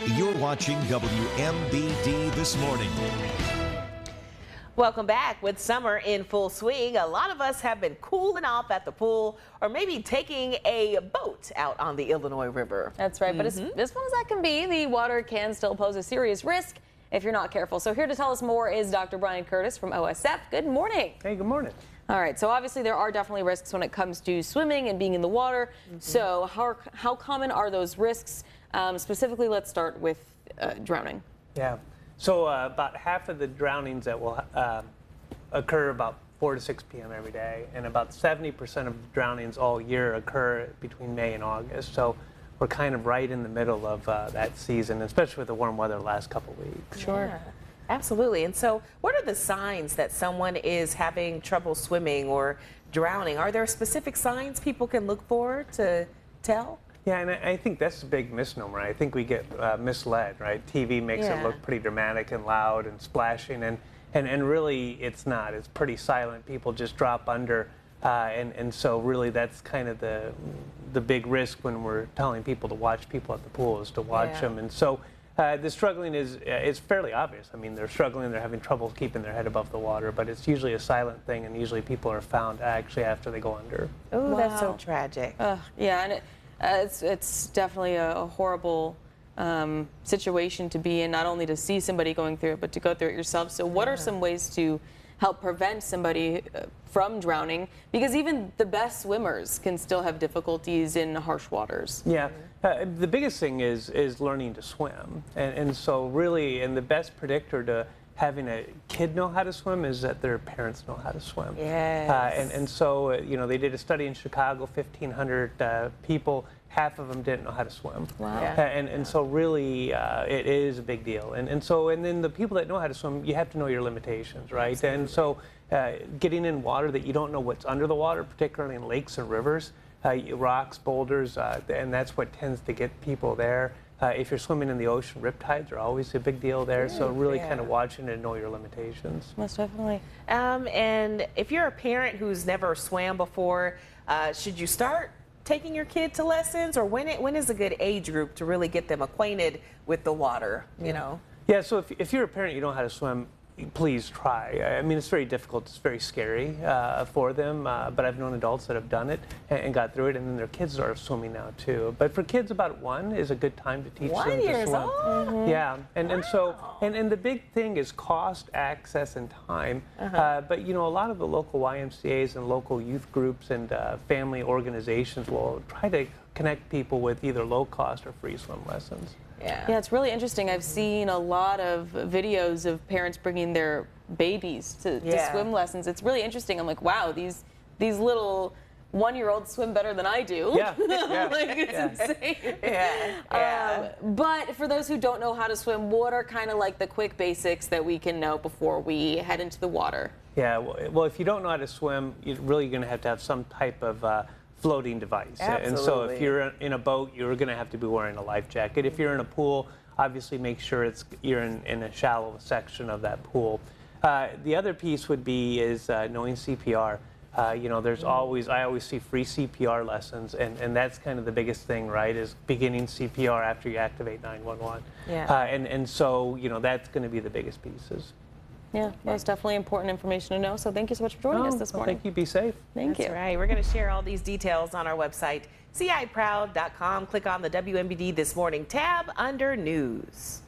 You're watching WMBD This Morning. Welcome back. With summer in full swing, a lot of us have been cooling off at the pool or maybe taking a boat out on the Illinois River. That's right. But as fun as that can be, the water can still pose a serious risk if you're not careful. So here to tell us more is Dr. Brian Curtis from OSF. Good morning. Hey, good morning. All right. So obviously there are definitely risks when it comes to swimming and being in the water. So how common are those risks? Specifically, let's start with drowning. Yeah. So about half of the drownings that will occur about 4 to 6 p.m. every day, and about 70% of drownings all year occur between May and August. So we're kind of right in the middle of that season, especially with the warm weather the last couple of weeks. Sure. Yeah, absolutely. And so what are the signs that someone is having trouble swimming or drowning? Are there specific signs people can look for to tell? Yeah, and I think that's a big misnomer. I think we get misled, right? TV makes it look pretty dramatic and loud and splashing, and really it's not. It's pretty silent. People just drop under, and so really that's kind of the big risk when we're telling people to watch people at the pool, is to watch them. And so the struggling is fairly obvious. I mean, they're struggling, they're having trouble keeping their head above the water, but it's usually a silent thing, and usually people are found actually after they go under. Oh, that's so tragic. Yeah, and it's definitely a horrible situation to be in, not only to see somebody going through it, but to go through it yourself. So what are some ways to help prevent somebody from drowning? Because even the best swimmers can still have difficulties in harsh waters. Yeah, the biggest thing is learning to swim. And so really, and the best predictor to having a kid know how to swim is that their parents know how to swim. Yes. And so, you know, they did a study in Chicago, 1,500 people, half of them didn't know how to swim. Wow. And so really, it is a big deal. And then the people that know how to swim, you have to know your limitations, right? Absolutely. And so getting in water that you don't know what's under the water, particularly in lakes and rivers, rocks, boulders, and that's what tends to get people there. If you're swimming in the ocean, riptides are always a big deal there. So really kind of watching and know your limitations. Most definitely. And if you're a parent who's never swam before, should you start taking your kid to lessons, or when is a good age group to really get them acquainted with the water, you know? Yeah, so if you're a parent, you know how to swim, please try. I mean, it's very difficult. It's very scary for them, but I've known adults that have done it and got through it, and then their kids are swimming now too. But for kids about 1 is a good time to teach them to swim. 1 years old? Yeah, and so the big thing is cost, access, and time. But you know, a lot of the local YMCA's and local youth groups and family organizations will try to connect people with either low cost or free swim lessons. Yeah, it's really interesting. I've seen a lot of videos of parents bringing their babies to swim lessons. It's really interesting. I'm like, wow, these little 1-year-olds swim better than I do. Yeah, like, it's insane. But for those who don't know how to swim, what are kind of like the quick basics that we can know before we head into the water? Yeah, well, if you don't know how to swim, you're really going to have some type of floating device. Absolutely. And so if you're in a boat, you're going to have to be wearing a life jacket. If you're in a pool, obviously make sure you're in a shallow section of that pool. The other piece would be knowing CPR. You know, I always see free CPR lessons, and that's kind of the biggest thing, right, is beginning CPR after you activate 911. And so, you know, that's going to be the biggest pieces. Yeah, that's definitely important information to know. So thank you so much for joining us this morning. Thank you. Be safe. Thank you. That's right. We're going to share all these details on our website, ciproud.com. Click on the WMBD This Morning tab under News.